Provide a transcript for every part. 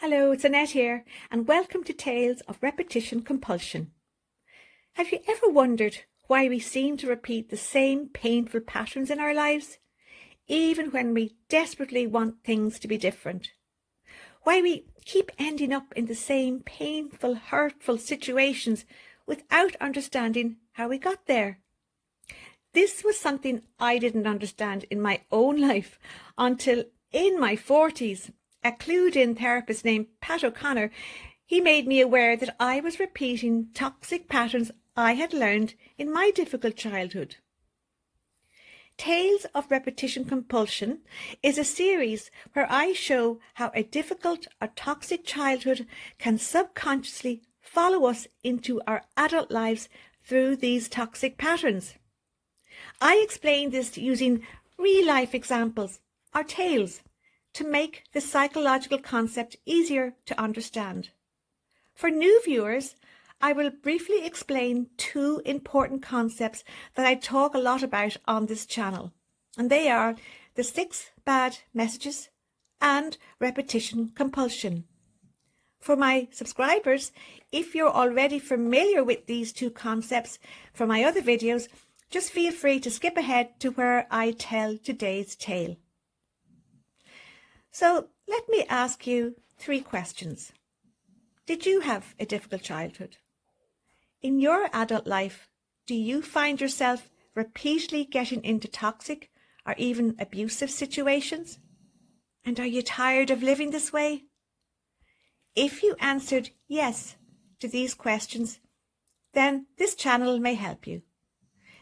Hello, it's Annette here, and welcome to Tales of Repetition Compulsion. Have you ever wondered why we seem to repeat the same painful patterns in our lives, even when we desperately want things to be different? Why we keep ending up in the same painful, hurtful situations without understanding how we got there? This was something I didn't understand in my own life until in my 40s. A clued-in therapist named Pat O'Connor, he made me aware that I was repeating toxic patterns I had learned in my difficult childhood. Tales of Repetition Compulsion is a series where I show how a difficult or toxic childhood can subconsciously follow us into our adult lives through these toxic patterns. I explain this using real-life examples or tales to make the psychological concept easier to understand. For new viewers, I will briefly explain two important concepts that I talk a lot about on this channel, and they are the 6 bad messages and repetition compulsion. For my subscribers, if you're already familiar with these two concepts from my other videos, just feel free to skip ahead to where I tell today's tale. So let me ask you 3 questions. Did you have a difficult childhood? In your adult life, do you find yourself repeatedly getting into toxic or even abusive situations? And are you tired of living this way? If you answered yes to these questions, then this channel may help you.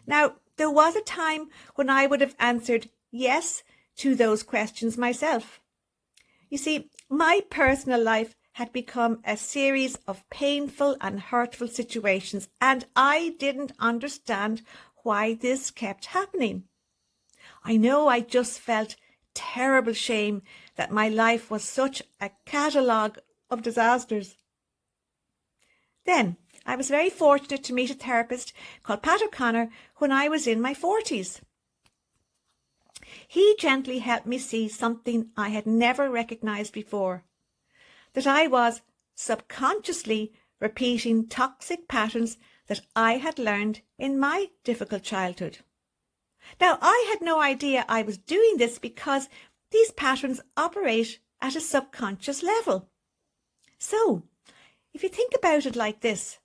Now, there was a time when I would have answered yes to those questions myself. You see, my personal life had become a series of painful and hurtful situations, and I didn't understand why this kept happening. I know I just felt terrible shame that my life was such a catalogue of disasters. Then, I was very fortunate to meet a therapist called Pat O'Connor when I was in my 40s. He gently helped me see something I had never recognized before, that I was subconsciously repeating toxic patterns that I had learned in my difficult childhood. Now, I had no idea I was doing this because these patterns operate at a subconscious level. So, if you think about it like this,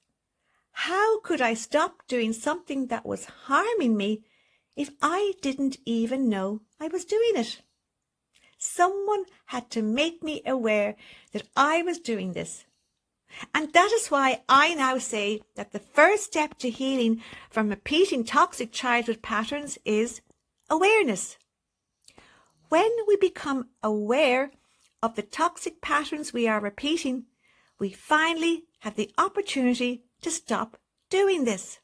how could I stop doing something that was harming me if I didn't even know I was doing it? Someone had to make me aware that I was doing this. And that is why I now say that the first step to healing from repeating toxic childhood patterns is awareness. When we become aware of the toxic patterns we are repeating, we finally have the opportunity to stop doing this.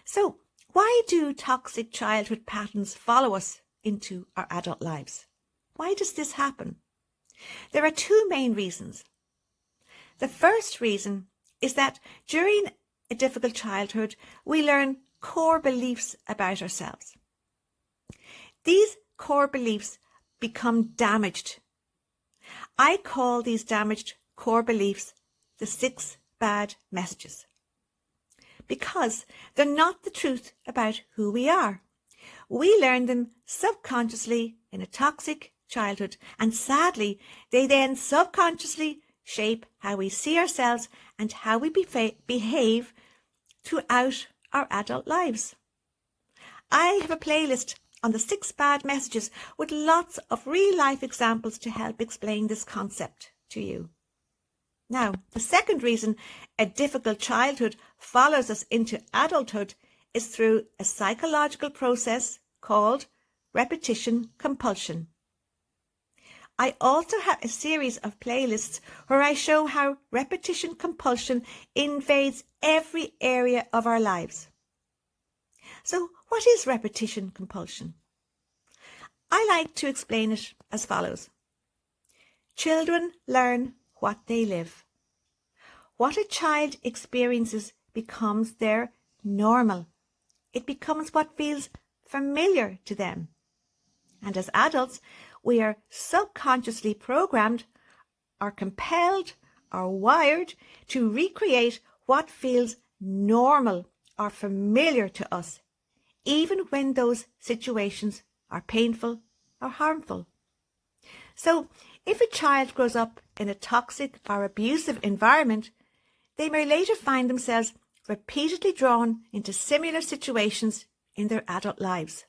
So, why do toxic childhood patterns follow us into our adult lives? Why does this happen? There are 2 main reasons. The first reason is that during a difficult childhood, we learn core beliefs about ourselves. These core beliefs become damaged. I call these damaged core beliefs the 6 bad messages, because they're not the truth about who we are. We learn them subconsciously in a toxic childhood, and sadly, they then subconsciously shape how we see ourselves and how we behave throughout our adult lives. I have a playlist on the 6 bad messages with lots of real-life examples to help explain this concept to you. Now, the second reason a difficult childhood follows us into adulthood is through a psychological process called repetition compulsion. I also have a series of playlists where I show how repetition compulsion invades every area of our lives. So, what is repetition compulsion? I like to explain it as follows. Children learn what they live. What a child experiences becomes their normal. It becomes what feels familiar to them. And as adults, we are subconsciously programmed, are compelled or wired to recreate what feels normal or familiar to us, even when those situations are painful or harmful. So, if a child grows up in a toxic or abusive environment, they may later find themselves repeatedly drawn into similar situations in their adult lives.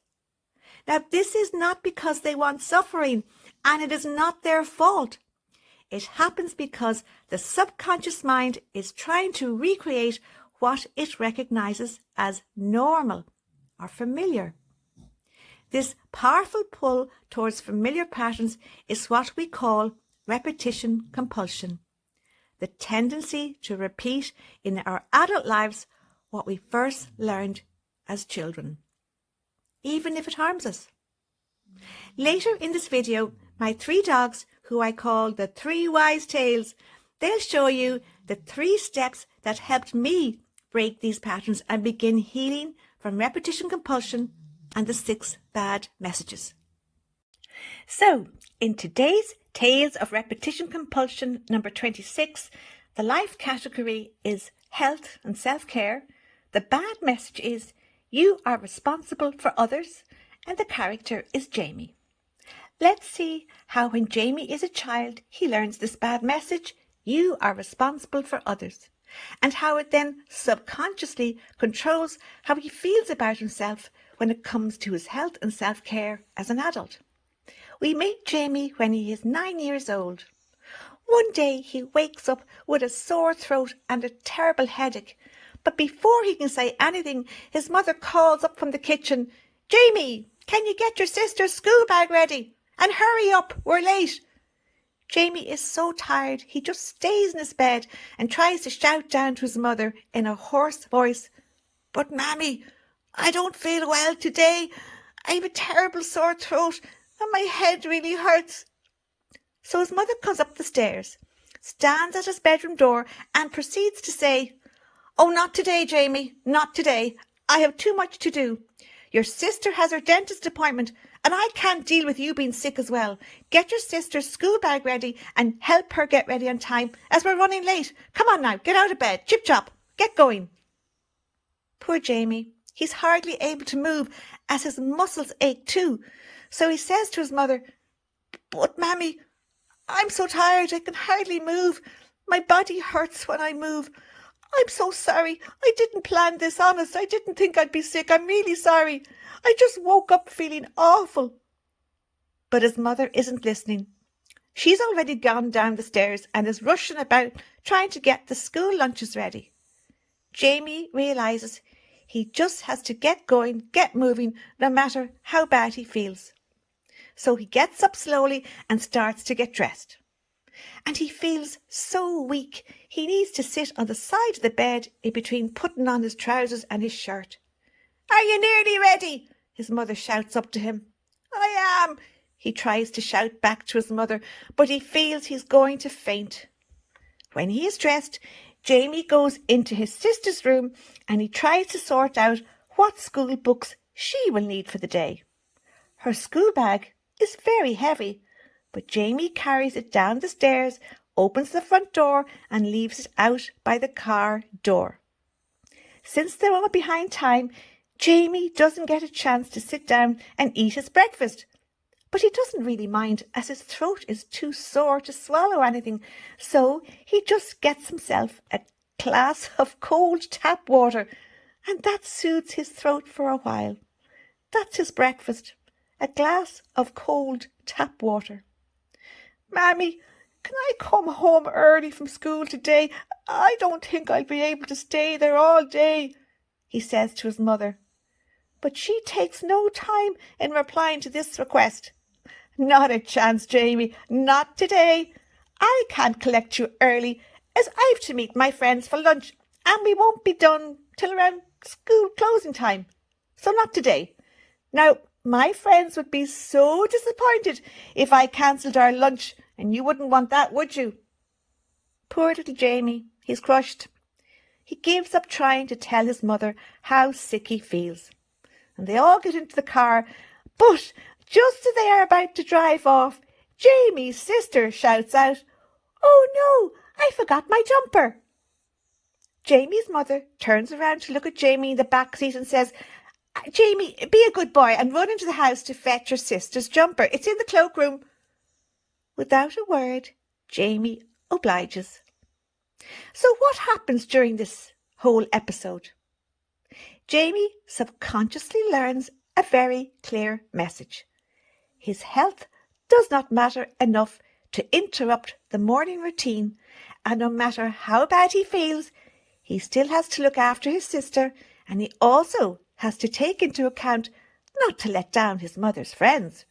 Now, this is not because they want suffering, and it is not their fault. It happens because the subconscious mind is trying to recreate what it recognizes as normal or familiar. This powerful pull towards familiar patterns is what we call repetition compulsion, the tendency to repeat in our adult lives what we first learned as children, even if it harms us. Later in this video, my 3 dogs, who I call the 3 wise tales, they'll show you the 3 steps that helped me break these patterns and begin healing from repetition compulsion and the 6 bad messages. So, in today's Tales of Repetition Compulsion number 26, the life category is health and self-care. The bad message is you are responsible for others, and the character is Jamie. Let's see how when Jamie is a child, he learns this bad message, you are responsible for others, and how it then subconsciously controls how he feels about himself when it comes to his health and self-care as an adult. We meet Jamie when he is 9 years old. One day he wakes up with a sore throat and a terrible headache, but before he can say anything, his mother calls up from the kitchen, "Jamie, can you get your sister's school bag ready? And hurry up, we're late." Jamie is so tired, he just stays in his bed and tries to shout down to his mother in a hoarse voice, "But Mammy, I don't feel well today. I have a terrible sore throat and my head really hurts." So his mother comes up the stairs, stands at his bedroom door and proceeds to say, "Oh, not today, Jamie, not today. I have too much to do. Your sister has her dentist appointment and I can't deal with you being sick as well. Get your sister's school bag ready and help her get ready on time as we're running late. Come on now, get out of bed. Chip chop, get going." Poor Jamie, he's hardly able to move as his muscles ache too. So he says to his mother, "But Mammy, I'm so tired I can hardly move. My body hurts when I move. I'm so sorry. I didn't plan this, honest. I didn't think I'd be sick. I'm really sorry. I just woke up feeling awful." But his mother isn't listening. She's already gone down the stairs and is rushing about trying to get the school lunches ready. Jamie realises he just has to get going, get moving, no matter how bad he feels. So he gets up slowly and starts to get dressed. And he feels so weak, he needs to sit on the side of the bed in between putting on his trousers and his shirt. "Are you nearly ready?" his mother shouts up to him. "I am," he tries to shout back to his mother, but he feels he's going to faint. When he is dressed, Jamie goes into his sister's room and he tries to sort out what school books she will need for the day. Her school bag is very heavy, but Jamie carries it down the stairs, opens the front door and leaves it out by the car door. Since they're all behind time, Jamie doesn't get a chance to sit down and eat his breakfast. But he doesn't really mind as his throat is too sore to swallow anything, so he just gets himself a glass of cold tap water, and that soothes his throat for a while. That's his breakfast, a glass of cold tap water. "Mammy, can I come home early from school today? I don't think I'll be able to stay there all day," he says to his mother. But she takes no time in replying to this request. "Not a chance, Jamie, not today. I can't collect you early as I've to meet my friends for lunch and we won't be done till around school closing time. So not today. Now, my friends would be so disappointed if I cancelled our lunch and you wouldn't want that, would you?" Poor little Jamie, he's crushed. He gives up trying to tell his mother how sick he feels. And they all get into the car, but just as they are about to drive off, Jamie's sister shouts out, "Oh no, I forgot my jumper." Jamie's mother turns around to look at Jamie in the back seat and says, "Jamie, be a good boy and run into the house to fetch your sister's jumper. It's in the cloakroom." Without a word, Jamie obliges. So what happens during this whole episode? Jamie subconsciously learns a very clear message. His health does not matter enough to interrupt the morning routine, and no matter how bad he feels, he still has to look after his sister, and he also has to take into account not to let down his mother's friends.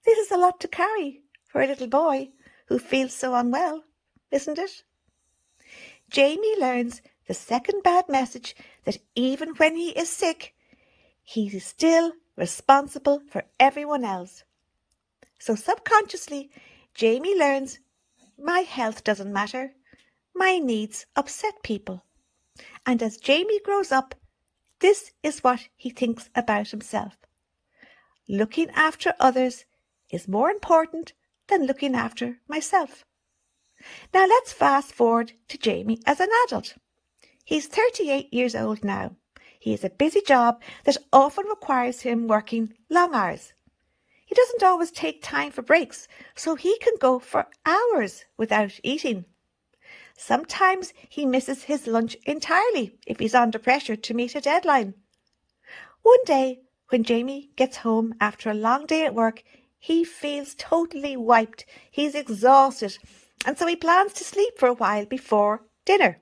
This is a lot to carry for a little boy who feels so unwell, isn't it? Jamie learns the second bad message, that even when he is sick, he is still responsible for everyone else. So subconsciously, Jamie learns, my health doesn't matter. My needs upset people. And as Jamie grows up, this is what he thinks about himself. Looking after others is more important than looking after myself. Now let's fast forward to Jamie as an adult. He's 38 years old now. He has a busy job that often requires him working long hours. He doesn't always take time for breaks, so he can go for hours without eating. Sometimes he misses his lunch entirely if he's under pressure to meet a deadline. One day, when Jamie gets home after a long day at work, he feels totally wiped. He's exhausted, and so he plans to sleep for a while before dinner.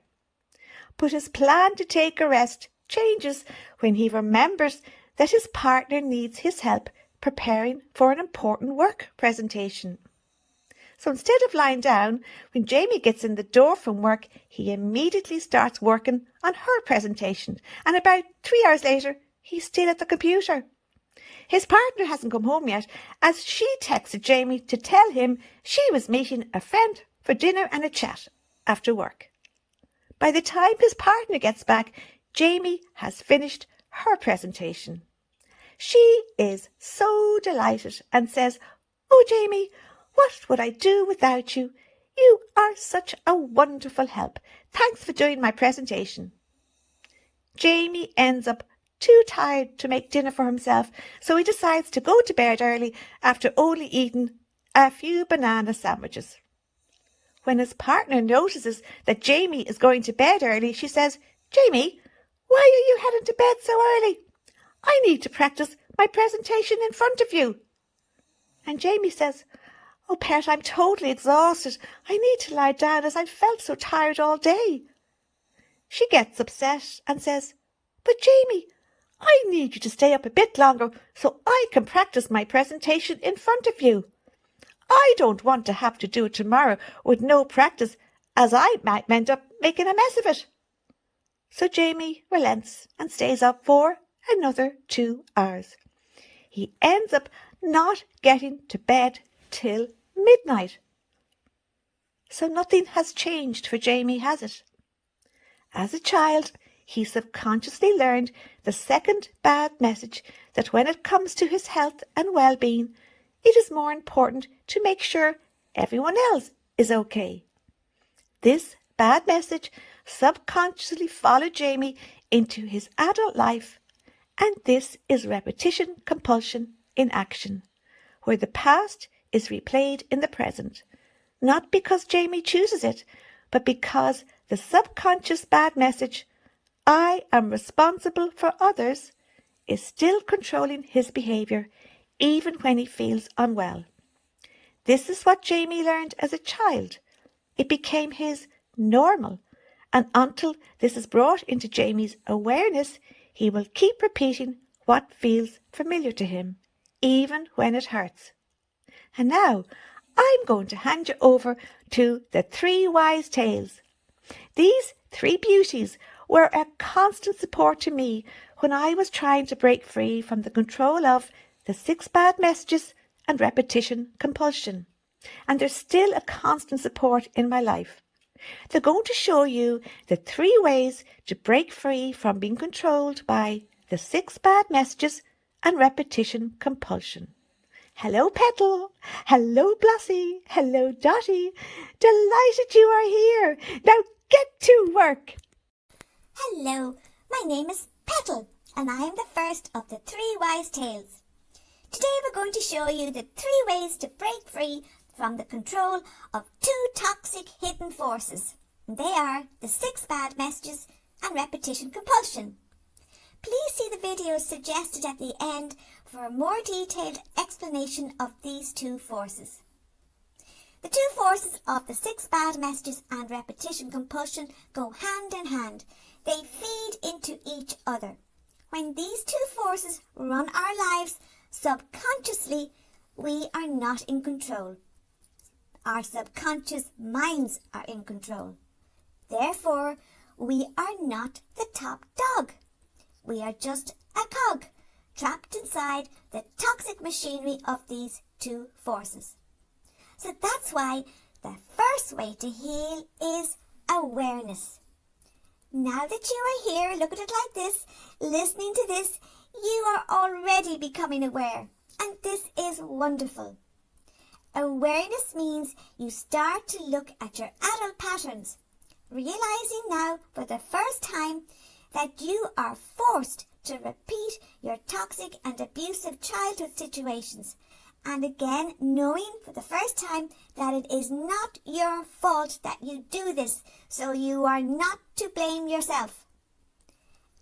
But his plan to take a rest changes when he remembers that his partner needs his help preparing for an important work presentation. So instead of lying down, when Jamie gets in the door from work, he immediately starts working on her presentation, and about 3 hours later, he's still at the computer. His partner hasn't come home yet, as she texted Jamie to tell him she was meeting a friend for dinner and a chat after work. By the time his partner gets back, Jamie has finished her presentation. She is so delighted and says, "Oh, Jamie, what would I do without you? You are such a wonderful help. Thanks for doing my presentation." Jamie ends up too tired to make dinner for himself, so he decides to go to bed early after only eating a few banana sandwiches. When his partner notices that Jamie is going to bed early, she says, "Jamie, why are you heading to bed so early? I need to practice my presentation in front of you." And Jamie says, "Oh, Pet, I'm totally exhausted. I need to lie down as I've felt so tired all day." She gets upset and says, "But Jamie, I need you to stay up a bit longer so I can practice my presentation in front of you. I don't want to have to do it tomorrow with no practice, as I might end up making a mess of it." So Jamie relents and stays up for another 2 hours. He ends up not getting to bed till midnight. So nothing has changed for Jamie, has it? As a child, he subconsciously learned the second bad message, that when it comes to his health and well-being, it is more important to make sure everyone else is okay. This bad message subconsciously followed Jamie into his adult life, and this is repetition compulsion in action, where the past is replayed in the present, not because Jamie chooses it, but because the subconscious bad message, "I am responsible for others," is still controlling his behaviour, even when he feels unwell. This is what Jamie learned as a child. It became his normal, and until this is brought into Jamie's awareness, he will keep repeating what feels familiar to him, even when it hurts. And now, I'm going to hand you over to the 3 wise tales. These 3 beauties were a constant support to me when I was trying to break free from the control of the 6 bad messages and repetition compulsion. And they're still a constant support in my life. They're going to show you the 3 ways to break free from being controlled by the 6 bad messages and repetition compulsion. Hello, Petal. Hello, Blossie. Hello, Dotty. Delighted you are here. Now get to work. Hello, my name is Petal, and I am the first of the 3 wise tales. Today we're going to show you the 3 ways to break free from the control of 2 toxic hidden forces. They are the 6 bad messages and repetition compulsion. Please see the videos suggested at the end for a more detailed explanation of these 2 forces. The 2 forces of the 6 bad messages and repetition compulsion go hand in hand. They feed into each other. When these 2 forces run our lives subconsciously, we are not in control. Our subconscious minds are in control. Therefore, we are not the top dog. We are just a cog, trapped inside the toxic machinery of these 2 forces. So that's why the first way to heal is awareness. Now that you are here, look at it like this, listening to this, you are already becoming aware, and this is wonderful. Awareness means you start to look at your adult patterns, realizing now for the first time that you are forced to repeat your toxic and abusive childhood situations, and again knowing for the first time that it is not your fault that you do this, so you are not to blame yourself.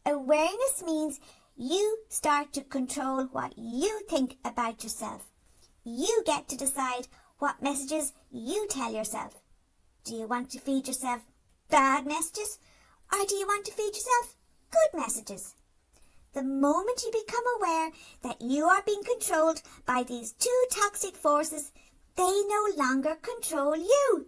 Awareness means you start to control what you think about yourself. You get to decide what messages you tell yourself. Do you want to feed yourself bad messages, or do you want to feed yourself good messages? The moment you become aware that you are being controlled by these 2 toxic forces, they no longer control you.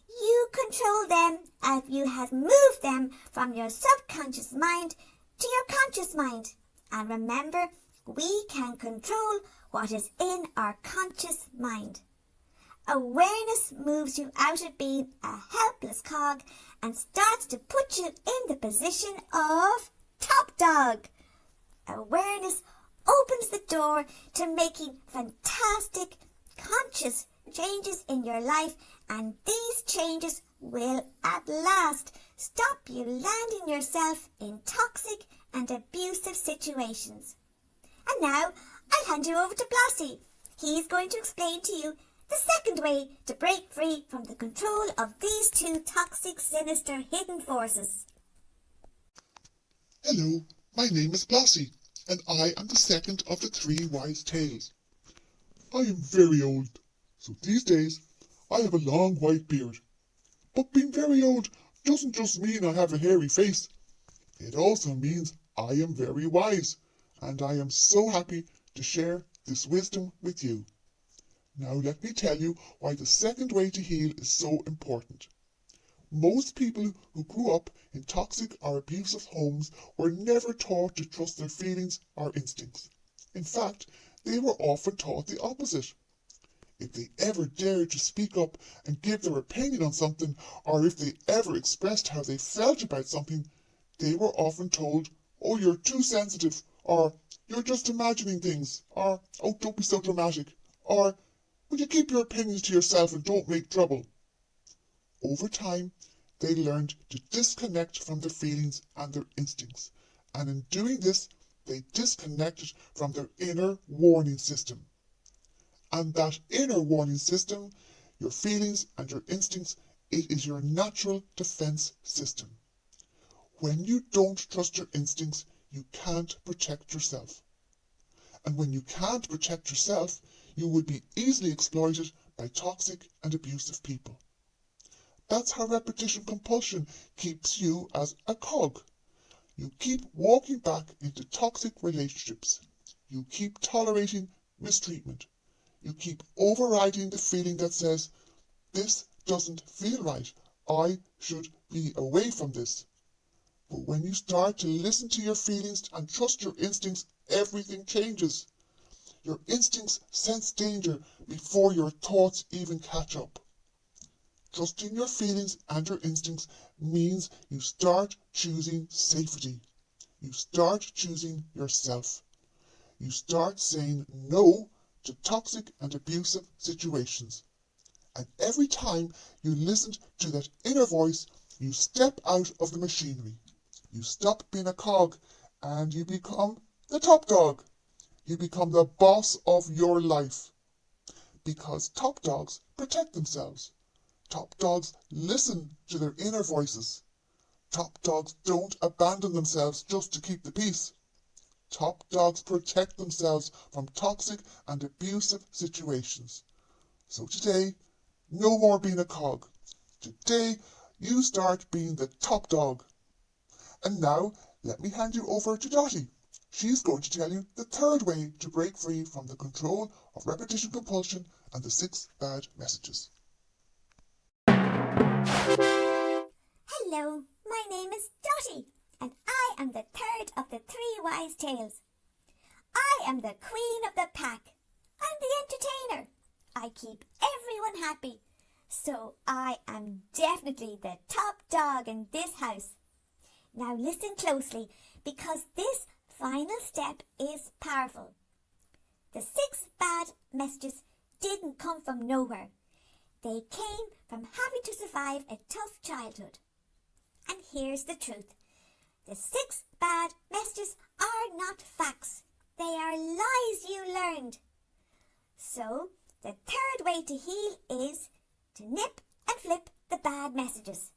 You control them as you have moved them from your subconscious mind to your conscious mind. And remember, we can control what is in our conscious mind. Awareness moves you out of being a helpless cog and starts to put you in the position of top dog. Awareness opens the door to making fantastic, conscious changes in your life, and these changes will at last stop you landing yourself in toxic and abusive situations. And now I'll hand you over to Blossie. He's going to explain to you the second way to break free from the control of these 2 toxic, sinister, hidden forces. Hello, my name is Blossie, and I am the second of the 3 wise tales. I am very old, so these days I have a long white beard. But being very old doesn't just mean I have a hairy face. It also means I am very wise, and I am so happy to share this wisdom with you. Now let me tell you why the second way to heal is so important. Most people who grew up in toxic or abusive homes were never taught to trust their feelings or instincts. In fact, they were often taught the opposite. If they ever dared to speak up and give their opinion on something, or if they ever expressed how they felt about something, they were often told, "Oh, you're too sensitive," or "You're just imagining things," or "Oh, don't be so dramatic," or "Will you keep your opinions to yourself and don't make trouble?" Over time, they learned to disconnect from their feelings and their instincts, and in doing this, they disconnected from their inner warning system. And that inner warning system, your feelings and your instincts, it is your natural defense system. When you don't trust your instincts, you can't protect yourself. And when you can't protect yourself, you would be easily exploited by toxic and abusive people. That's how repetition compulsion keeps you as a cog. You keep walking back into toxic relationships. You keep tolerating mistreatment. You keep overriding the feeling that says, "This doesn't feel right. I should be away from this." But when you start to listen to your feelings and trust your instincts, everything changes. Your instincts sense danger before your thoughts even catch up. Trusting your feelings and your instincts means you start choosing safety. You start choosing yourself. You start saying no to toxic and abusive situations. And every time you listen to that inner voice, you step out of the machinery. You stop being a cog and you become the top dog. You become the boss of your life. Because top dogs protect themselves. Top dogs listen to their inner voices. Top dogs don't abandon themselves just to keep the peace. Top dogs protect themselves from toxic and abusive situations. So today, no more being a cog. Today, you start being the top dog. And now, let me hand you over to Dottie. She's going to tell you the third way to break free from the control of repetition compulsion and the 6 bad messages. Hello, my name is Dottie, and I am the third of the 3 wise tales. I am the queen of the pack. I'm the entertainer. I keep everyone happy. So I am definitely the top dog in this house. Now listen closely, because this final step is powerful. The 6 bad messages didn't come from nowhere. They came from having to survive a tough childhood. And here's the truth. The 6 bad messages are not facts. They are lies you learned. So, the third way to heal is to nip and flip the bad messages.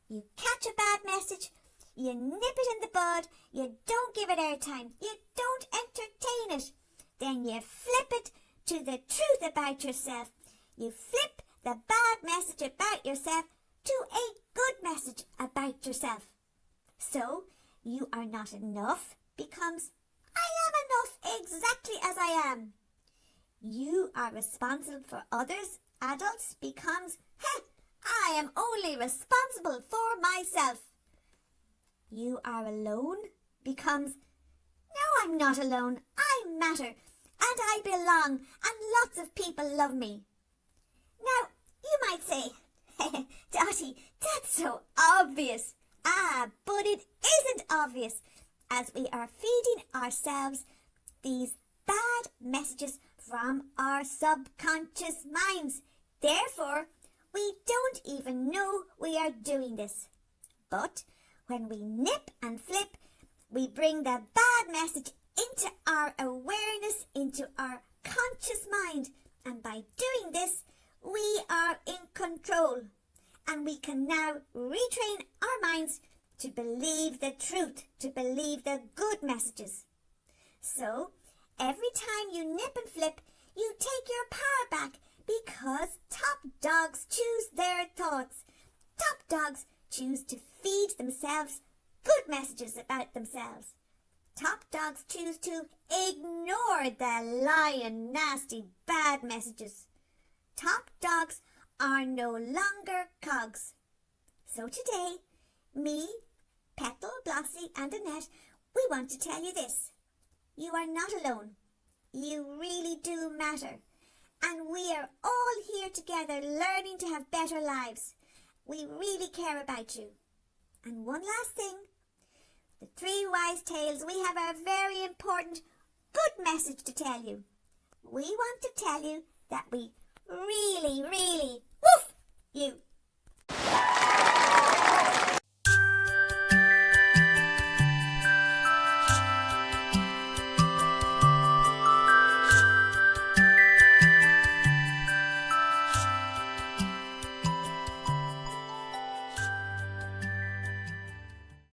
You catch a bad message, you nip it in the bud, you don't give it airtime, you don't entertain it. Then you flip it to the truth about yourself. You flip the bad message about yourself to a good message about yourself. So, you are not enough becomes I am enough exactly as I am. You are responsible for others, adults, becomes I am only responsible for myself. You are alone becomes no, I'm not alone. I matter and I belong and lots of people love me. Now, you might say, Dottie, that's so obvious. But it isn't obvious, as we are feeding ourselves these bad messages from our subconscious minds. Therefore, we don't even know we are doing this. But when we nip and flip, we bring the bad message into our awareness, into our conscious mind. And by doing this, we are in control. And we can now retrain our minds to believe the truth, to believe the good messages. So, every time you nip and flip, you take your power back, because top dogs choose their thoughts. Top dogs choose to feed themselves good messages about themselves. Top dogs choose to ignore the lying, nasty, bad messages. Top dogs are no longer cogs. So today, me, Petal, Blossie and Annette, we want to tell you this. You are not alone. You really do matter. And we are all here together learning to have better lives. We really care about you. And one last thing. The 3 wise tales, we have a very important good message to tell you. We want to tell you that we really